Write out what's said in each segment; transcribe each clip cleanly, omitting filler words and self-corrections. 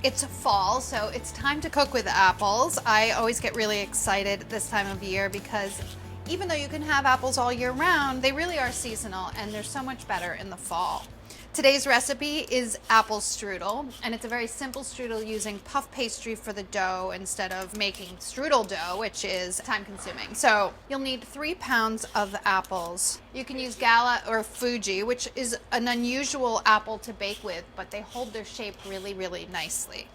It's fall, so it's time to cook with apples. I always get really excited this time of year because even though you can have apples all year round, they really are seasonal and they're so much better in the fall. Today's recipe is apple strudel, and it's a very simple strudel using puff pastry for the dough instead of making strudel dough, which is time consuming. So you'll need 3 pounds of apples. You can use Gala or Fuji, which is an unusual apple to bake with, but they hold their shape really, really nicely.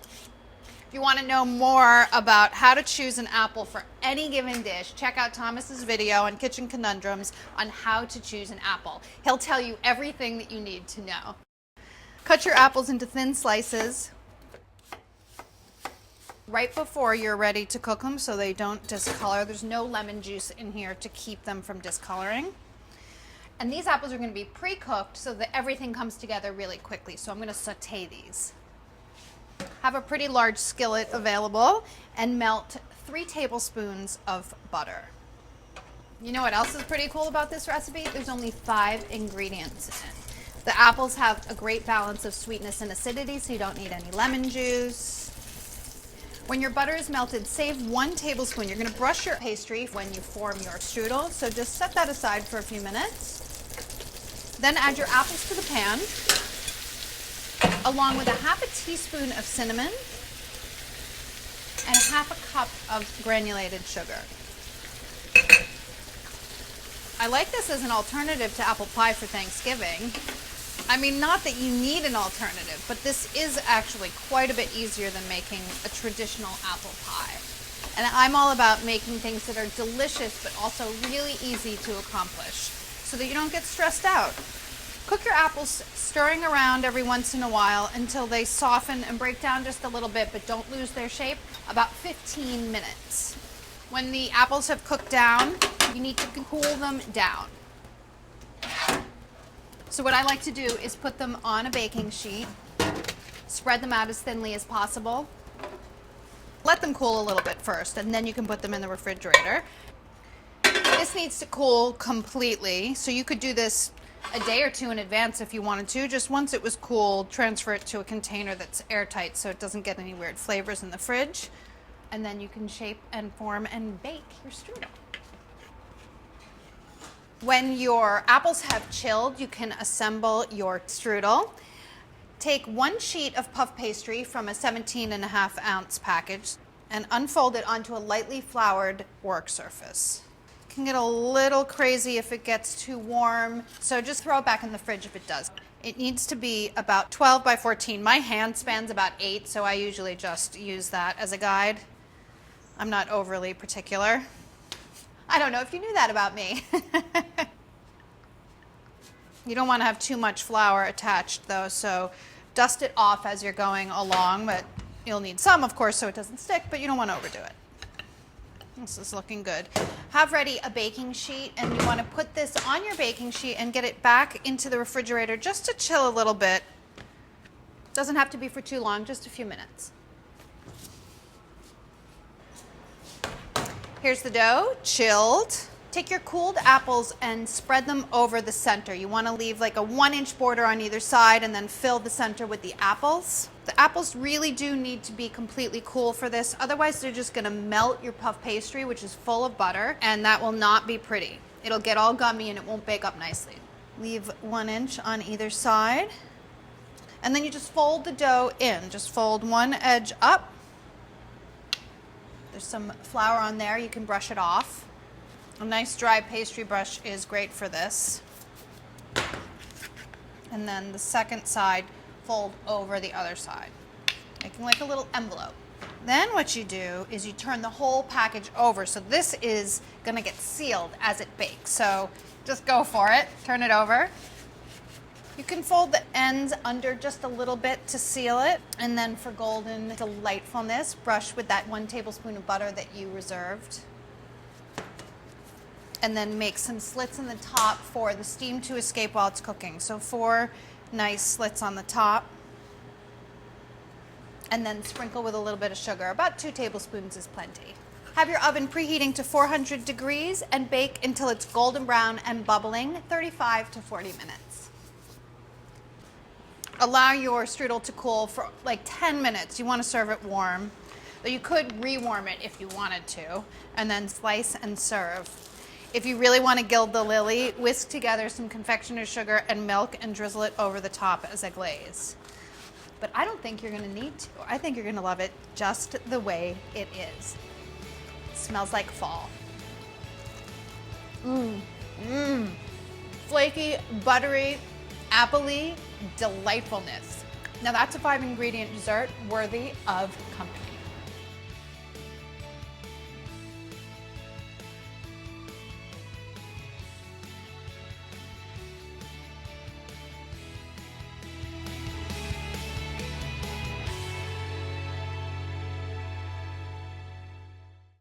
If you want to know more about how to choose an apple for any given dish, check out Thomas's video on Kitchen Conundrums on how to choose an apple. He'll tell you everything that you need to know. Cut your apples into thin slices right before you're ready to cook them so they don't discolor. There's no lemon juice in here to keep them from discoloring. And these apples are going to be pre-cooked so that everything comes together really quickly. So I'm going to saute these. Have a pretty large skillet available and melt 3 tablespoons of butter. You know what else is pretty cool about this recipe? There's only 5 ingredients in it. The apples have a great balance of sweetness and acidity, so you don't need any lemon juice. When your butter is melted, save 1 tablespoon. You're going to brush your pastry when you form your strudel, so just set that aside for a few minutes. Then add your apples to the pan, along with a half a teaspoon of cinnamon and a half a cup of granulated sugar. I like this as an alternative to apple pie for Thanksgiving. I mean, not that you need an alternative, but this is actually quite a bit easier than making a traditional apple pie. And I'm all about making things that are delicious, but also really easy to accomplish so that you don't get stressed out. Cook your apples, stirring around every once in a while until they soften and break down just a little bit, but don't lose their shape, about 15 minutes. When the apples have cooked down, you need to cool them down. So what I like to do is put them on a baking sheet, spread them out as thinly as possible. Let them cool a little bit first, and then you can put them in the refrigerator. This needs to cool completely, so you could do this a day or 2 in advance if you wanted to. Just once it was cool, transfer it to a container that's airtight so it doesn't get any weird flavors in the fridge. And then you can shape and form and bake your strudel. When your apples have chilled, you can assemble your strudel. Take 1 sheet of puff pastry from a 17.5-ounce package and unfold it onto a lightly floured work surface. It can get a little crazy if it gets too warm, so just throw it back in the fridge if it does. It needs to be about 12 by 14. My hand span's about 8, so I usually just use that as a guide. I'm not overly particular. I don't know if you knew that about me. You don't want to have too much flour attached though, so dust it off as you're going along, but you'll need some, of course, so it doesn't stick, but you don't want to overdo it. This is looking good. Have ready a baking sheet, and you want to put this on your baking sheet and get it back into the refrigerator just to chill a little bit. Doesn't have to be for too long, just a few minutes. Here's the dough, chilled. Take your cooled apples and spread them over the center. You want to leave like a 1-inch border on either side and then fill the center with the apples. The apples really do need to be completely cool for this. Otherwise, they're just going to melt your puff pastry, which is full of butter, and that will not be pretty. It'll get all gummy and it won't bake up nicely. Leave 1 inch on either side. And then you just fold the dough in. Just fold one edge up. There's some flour on there. You can brush it off. A nice dry pastry brush is great for this. And then the second side, fold over the other side, making like a little envelope. Then what you do is you turn the whole package over. So this is going to get sealed as it bakes. So just go for it. Turn it over. You can fold the ends under just a little bit to seal it. And then for golden delightfulness, brush with that 1 tablespoon of butter that you reserved. And then make some slits in the top for the steam to escape while it's cooking. So 4 nice slits on the top. And then sprinkle with a little bit of sugar. About 2 tablespoons is plenty. Have your oven preheating to 400 degrees and bake until it's golden brown and bubbling, 35 to 40 minutes. allow your strudel to cool for like 10 minutes. You want to serve it warm. But you could rewarm it if you wanted to, and then slice and serve. If you really want to gild the lily, whisk together some confectioner's sugar and milk and drizzle it over the top as a glaze. But I don't think you're going to need to. I think you're going to love it just the way it is. It smells like fall. Flaky, buttery, appley delightfulness. Now that's a 5-ingredient dessert worthy of company.